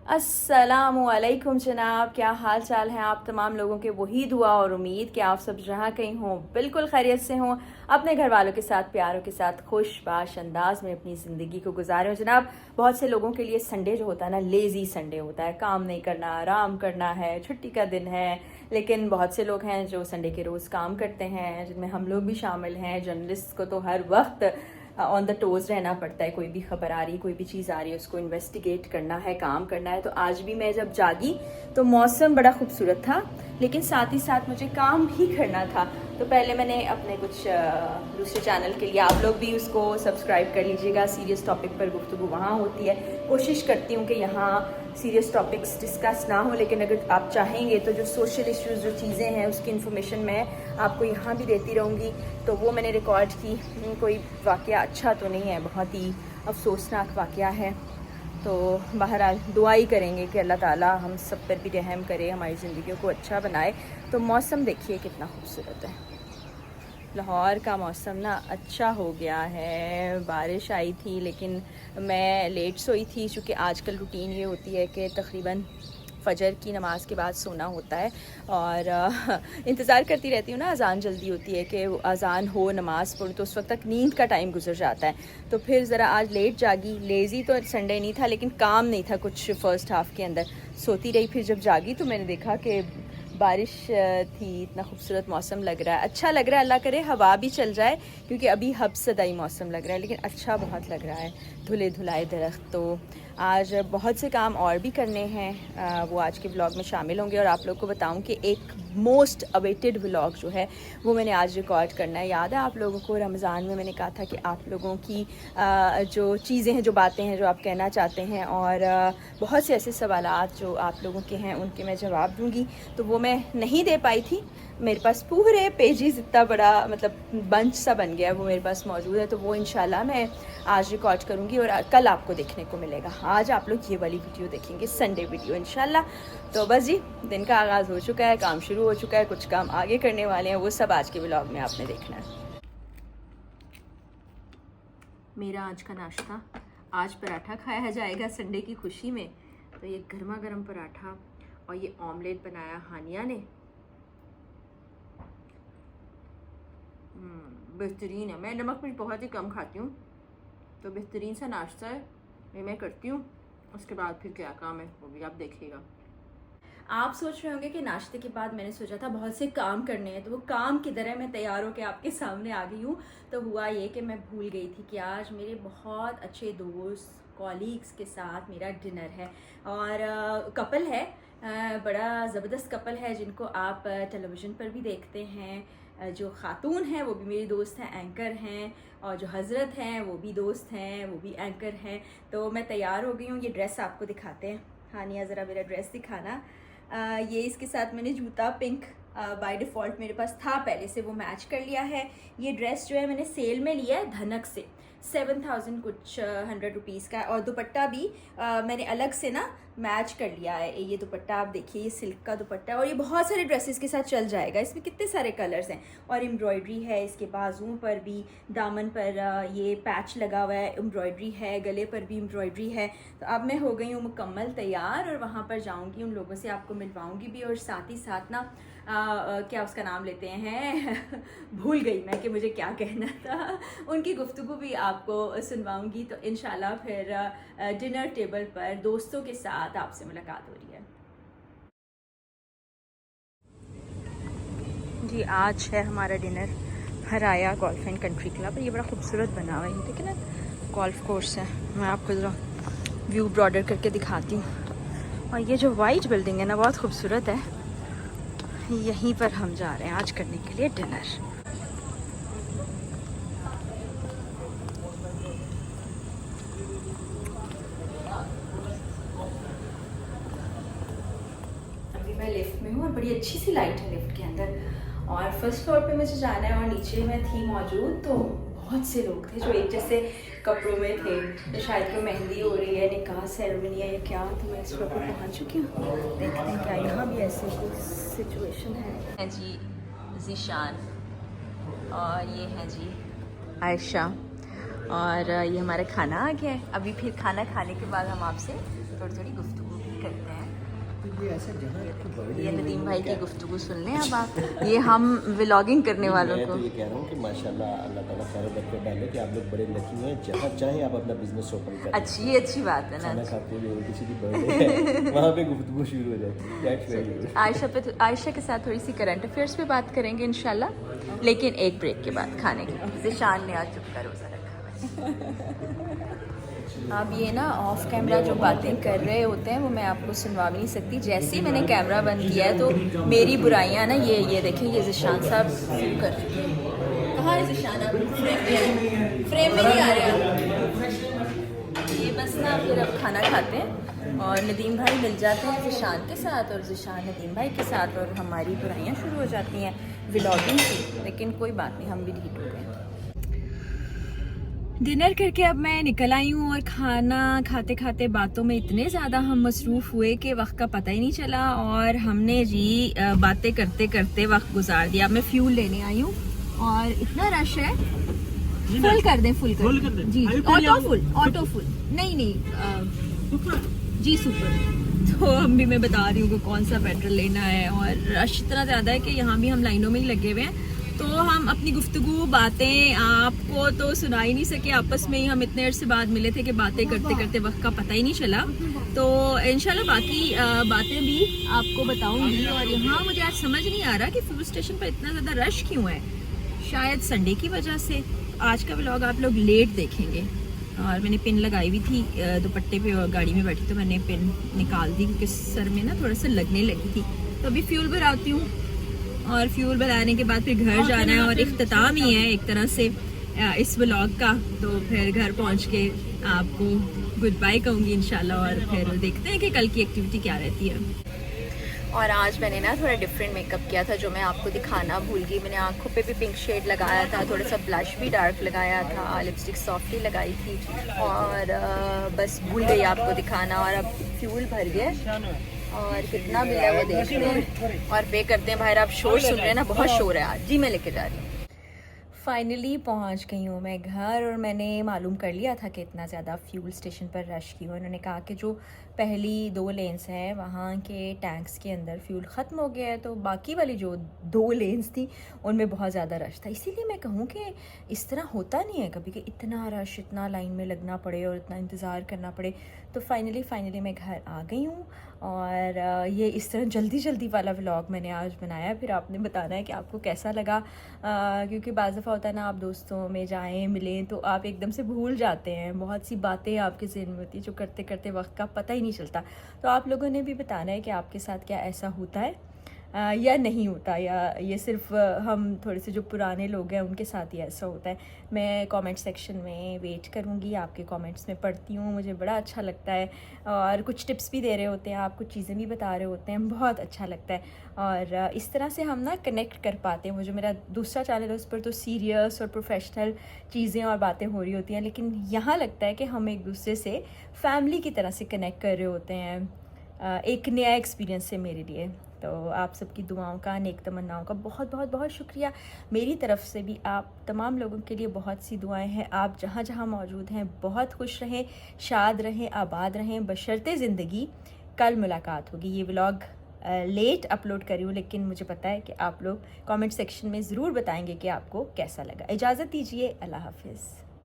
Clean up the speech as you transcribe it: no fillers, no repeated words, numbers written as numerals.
अस्सलामुअलैकुम जनाब, क्या हाल चाल है आप तमाम लोगों के। वही दुआ और उम्मीद कि आप सब जहाँ कहीं हों बिल्कुल खैरियत से हों, अपने घर वालों के साथ प्यारों के साथ खुशबाश अंदाज में अपनी ज़िंदगी को गुजारें। और जनाब, बहुत से लोगों के लिए संडे जो होता है ना, लेज़ी संडे होता है, काम नहीं करना, आराम करना है, छुट्टी का दिन है। लेकिन बहुत से लोग हैं जो संडे के रोज़ काम करते हैं, जिनमें हम लोग भी शामिल हैं। जर्नलिस्ट को तो हर वक्त ऑन द टोज रहना पड़ता है। कोई भी खबर आ रही, कोई भी चीज़ आ रही है, उसको इन्वेस्टिगेट करना है, काम करना है। तो आज भी मैं जब जागी तो मौसम बड़ा खूबसूरत था, लेकिन साथ ही साथ मुझे काम भी करना था। तो पहले मैंने अपने कुछ दूसरे चैनल के लिए, आप लोग भी उसको सब्सक्राइब कर लीजिएगा, सीरियस टॉपिक पर गुफ्तगू वहाँ होती है। कोशिश करती हूँ कि यहाँ सीरियस टॉपिक्स डिस्कस ना हो, लेकिन अगर आप चाहेंगे तो जो सोशल इश्यूज़, जो चीज़ें हैं, उसकी इन्फॉर्मेशन मैं आपको यहाँ भी देती रहूँगी। तो वो मैंने रिकॉर्ड की। कोई वाक़या अच्छा तो नहीं है, बहुत ही अफसोसनाक वाक़या है। तो बहरहाल दुआ ही करेंगे कि अल्लाह ताला हम सब पर भी रहम करे, हमारी ज़िंदगियों को अच्छा बनाए। तो मौसम देखिए कितना खूबसूरत है। लाहौर का मौसम ना अच्छा हो गया है। बारिश आई थी लेकिन मैं लेट सोई थी, चूँकि आजकल रूटीन ये होती है कि तकरीबन फ़जर की नमाज़ के बाद सोना होता है। और इंतज़ार करती रहती हूँ ना, अज़ान जल्दी होती है कि अज़ान हो, नमाज़ पढ़ूँ, तो उस वक्त तक नींद का टाइम गुजर जाता है। तो फिर ज़रा आज लेट जागी। लेज़ी तो संडे नहीं था, लेकिन काम नहीं था कुछ फ़र्स्ट हाफ़ के अंदर, सोती रही। फिर जब जागी तो मैंने देखा कि बारिश थी। इतना खूबसूरत मौसम लग रहा है, अच्छा लग रहा है। अल्लाह करे हवा भी चल जाए, क्योंकि अभी हब्सदाई मौसम लग रहा है, लेकिन अच्छा बहुत लग रहा है। धुले धुलाए दरख्त। तो आज बहुत से काम और भी करने हैं, वो आज के व्लॉग में शामिल होंगे। और आप लोग को बताऊं कि एक मोस्ट अवेटेड व्लॉग जो है वो मैंने आज रिकॉर्ड करना है। याद है आप लोगों को, रमज़ान में मैंने कहा था कि आप लोगों की जो चीज़ें हैं, जो बातें हैं, जो आप कहना चाहते हैं, और बहुत से ऐसे सवालात जो आप लोगों के हैं उनके मैं जवाब दूँगी। तो वो मैं नहीं दे पाई थी। मेरे पास पूरे पेजेस, इतना बड़ा मतलब बंच सा बन गया है, वो मेरे पास मौजूद है। तो वो इंशाल्लाह मैं आज रिकॉर्ड करूँगी और कल आपको देखने को मिलेगा। आज आप लोग ये वाली वीडियो देखेंगे, संडे वीडियो इंशाल्लाह। तो बस जी, दिन का आगाज़ हो चुका है, काम शुरू हो चुका है, कुछ काम आगे करने वाले हैं, वो सब आज के व्लॉग में आपने देखना है। मेरा आज का नाश्ता, आज पराठा खाया जाएगा संडे की खुशी में। तो ये गर्मा गर्म पराठा और ये ऑमलेट बनाया हानिया ने। बेहतरीन है। मैं नमक मिर्च बहुत ही कम खाती हूँ, तो बेहतरीन सा नाश्ता है, ये मैं करती हूँ। उसके बाद फिर क्या काम है वो भी आप देखिएगा। आप सोच रहे होंगे कि नाश्ते के बाद मैंने सोचा था बहुत से काम करने हैं, तो वो काम किधर है। मैं तैयार होकर आपके सामने आ गई हूँ। तो हुआ ये कि मैं भूल गई थी कि आज मेरे बहुत अच्छे दोस्त, कॉलीग्स के साथ मेरा डिनर है। और कपल है, बड़ा ज़बरदस्त कपल है, जिनको आप टेलीविज़न पर भी देखते हैं। जो ख़ातून हैं वो भी मेरी दोस्त हैं, एंकर हैं। और जो हज़रत हैं वो भी दोस्त हैं, वो भी एंकर हैं। तो मैं तैयार हो गई हूँ। ये ड्रेस आपको दिखाते हैं। हानिया, ज़रा मेरा ड्रेस दिखाना। ये इसके साथ मैंने जूता पिंक बाय डिफ़ॉल्ट मेरे पास था पहले से, वो मैच कर लिया है। ये ड्रेस जो है मैंने सेल में लिया है धनक से, 7000 कुछ 100 रुपीज़ का। और दुपट्टा भी मैंने अलग से ना मैच कर लिया है। ये दुपट्टा आप देखिए, ये सिल्क का दुपट्टा है, और ये बहुत सारे ड्रेसेस के साथ चल जाएगा। इसमें कितने सारे कलर्स हैं, और एम्ब्रॉयडरी है इसके बाजुओं पर भी, दामन पर ये पैच लगा हुआ है, एम्ब्रॉयडरी है, गले पर भी एम्ब्रॉयडरी है। तो अब मैं हो गई हूँ मुकम्मल तैयार, और वहाँ पर जाऊँगी, उन लोगों से आपको मिलवाऊँगी भी। और साथ ही साथ ना क्या उसका नाम लेते हैं भूल गई मैं कि मुझे क्या कहना था। उनकी गुफ्तगू भी आपको सुनवाऊंगी। तो इंशाल्लाह फिर डिनर टेबल पर दोस्तों के साथ आपसे मुलाकात हो रही है। जी, आज है हमारा डिनर हराया गोल्फ एंड कंट्री क्लब। ये बड़ा खूबसूरत बना हुआ है, देखिए ना, गोल्फ कोर्स है। मैं आपको ज़रा व्यू ब्रॉडर करके दिखाती हूँ। और ये जो वाइट बिल्डिंग है ना, बहुत खूबसूरत है। यहीं पर हम जा रहे हैं आज करने के लिए डिनर। अभी मैं लिफ्ट में हूँ और बड़ी अच्छी सी लाइट है लिफ्ट के अंदर। और फर्स्ट फ्लोर पे मुझे जाना है, और नीचे मैं थी मौजूद तो बहुत से लोग थे जो एक जैसे कपड़ों में थे। तो शायद कोई मेहंदी हो रही है, निकाह सेरेमनी है या क्या। तो मैं इस फ्लोर पर पहुँच चुकी हूँ। देखते हैं क्या यहाँ भी ऐसी कुछ सिचुएशन है। जी ज़ीशान, और ये है जी आयशा, और ये हमारा खाना आ गया है। अभी फिर खाना खाने के बाद हम आपसे थोड़ी थोड़ी गुफ्तगू भी करते हैं। तो ये ऐसा जहाँ आपको बर्थडे ये नदीम भाई की गुफ्तगू सुन लें अब आप। ये हम व्लॉगिंग करने वालों मैं को तो ये कह रहा हूँ कि माशाल्लाह अल्लाह ताला खैर बरकत डाले कि आप लोग बड़े लकी हैं, जहाँ चाहें आप अपना बिजनेस ओपन करें। अच्छी बात है ना। खाना खाते हुए किसी की बर्थडे है वहाँ पे गुफ्तगू शुरू हो जाती है। That's very good. आयशा के साथ थोड़ी सी करंट अफेयर्स पे बात करेंगे इंशाल्लाह, लेकिन एक ब्रेक के बाद खाने की। ज़िशान ने आज चुपका रोज़ा रखा है। अब ये ना ऑफ कैमरा जो बातें कर रहे होते हैं वो मैं आपको सुनवा भी नहीं सकती। जैसे ही मैंने कैमरा बंद किया है तो मेरी बुराइयां ना ये देखें, ये ज़िशान साहब शुरू कर चुके हैं। कहाँ है ज़िशान? आप फ्रेम में नहीं आ रहे आप। ये बस ना फिर अब खाना खाते हैं और नदीम भाई मिल जाते हैं ज़िशान के साथ और ज़िशान नदीम भाई के साथ, और हमारी बुराइयां शुरू हो जाती हैं व्लॉगिंग की। लेकिन कोई बात नहीं, हम भी ढीठ हो गए। डिनर करके अब मैं निकल आई हूँ और खाना खाते खाते बातों में इतने ज़्यादा हम मसरूफ़ हुए कि वक्त का पता ही नहीं चला और हमने जी बातें करते करते वक्त गुजार दिया। अब मैं फ्यूल लेने आई हूँ और इतना रश है। फुल कर दें, फुल कर दें जी। ऑटो फुल नहीं जी सुपर। तो हम भी मैं बता रही हूँ कि कौन सा पेट्रोल लेना है और रश इतना ज़्यादा है कि यहाँ भी हम लाइनों में ही लगे हुए हैं। तो हम अपनी गुफ्तगू बातें आपको तो सुना ही नहीं सके, आपस में ही हम इतने अरसे बाद मिले थे कि बातें करते करते वक्त का पता ही नहीं चला। तो इंशाल्लाह बाकी बातें भी आपको बताऊंगी। और यहाँ मुझे आज समझ नहीं आ रहा कि फ्यूल स्टेशन पर इतना ज़्यादा रश क्यों है। शायद संडे की वजह से। आज का व्लॉग आप लोग लेट देखेंगे और मैंने पिन लगाई हुई थी दुपट्टे पे और गाड़ी में बैठी तो मैंने पिन निकाल दी क्योंकि सर में ना थोड़ा सा लगने लगी थी। तो अभी फ्यूल भराती हूँ और फ्यूल भराने के बाद फिर घर जाना है और इख्तिताम ही है एक तरह से इस व्लॉग का। तो फिर घर पहुंच के आपको गुड बाय कहूँगी इंशाल्लाह और फिर देखते हैं कि कल की एक्टिविटी क्या रहती है। और आज मैंने ना थोड़ा डिफरेंट मेकअप किया था जो मैं आपको दिखाना भूल गई। मैंने आंखों पे भी पिंक शेड लगाया था, थोड़ा सा ब्लश भी डार्क लगाया था, लिपस्टिक सॉफ्टली लगाई थी और बस भूल गई आपको दिखाना। और अब फ्यूल भर गया और कितना बिल है वो देखते हैं और पे करते हैं। भाई आप शोर सुन रहे हैं ना, बहुत शोर है आज। जी मैं लेके जा रही हूँ। फाइनली पहुँच गई हूँ मैं घर और मैंने मालूम कर लिया था कि इतना ज़्यादा फ्यूल स्टेशन पर रश क्यों। उन्होंने कहा कि जो पहली 2 लेन्स हैं वहाँ के टैंक्स के अंदर फ्यूल ख़त्म हो गया है, तो बाकी वाली जो 2 लेन्स थी उनमें बहुत ज़्यादा रश था। इसीलिए मैं कहूँ कि इस तरह होता नहीं है कभी कि इतना रश, इतना लाइन में लगना पड़े और इतना इंतज़ार करना पड़े। तो फाइनली मैं घर आ गई हूँ और ये इस तरह जल्दी वाला व्लॉग मैंने आज बनाया। फिर आपने बताना है कि आपको कैसा लगा, क्योंकि बाज़ दफ़ा होता है ना आप दोस्तों में जाएं मिलें तो आप एकदम से भूल जाते हैं, बहुत सी बातें आपके ज़हन में होती है जो करते करते वक्त का पता ही नहीं चलता। तो आप लोगों ने भी बताना है कि आपके साथ क्या ऐसा होता है या नहीं होता, या ये सिर्फ हम थोड़े से जो पुराने लोग हैं उनके साथ ही ऐसा होता है। मैं कमेंट सेक्शन में वेट करूँगी, आपके कमेंट्स में पढ़ती हूँ, मुझे बड़ा अच्छा लगता है। और कुछ टिप्स भी दे रहे होते हैं आप, कुछ चीज़ें भी बता रहे होते हैं, बहुत अच्छा लगता है। और इस तरह से हम ना कनेक्ट कर पाते हैं। वो जो मेरा दूसरा चैनल है उस पर तो सीरियस और प्रोफेशनल चीज़ें और बातें हो रही होती हैं, लेकिन यहाँ लगता है कि हम एक दूसरे से फैमिली की तरह से कनेक्ट कर रहे होते हैं। एक नया एक्सपीरियंस है मेरे लिए। तो आप सबकी दुआओं का, नेक तमन्नाओं का बहुत शुक्रिया। मेरी तरफ से भी आप तमाम लोगों के लिए बहुत सी दुआएं हैं। आप जहाँ जहाँ मौजूद हैं बहुत खुश रहें, शाद रहें, आबाद रहें, बशर्ते ज़िंदगी। कल मुलाकात होगी। ये व्लॉग लेट अपलोड करी हूँ, लेकिन मुझे पता है कि आप लोग कमेंट सेक्शन में ज़रूर बताएंगे कि आपको कैसा लगा। इजाज़त दीजिए, अल्लाह हाफिज़।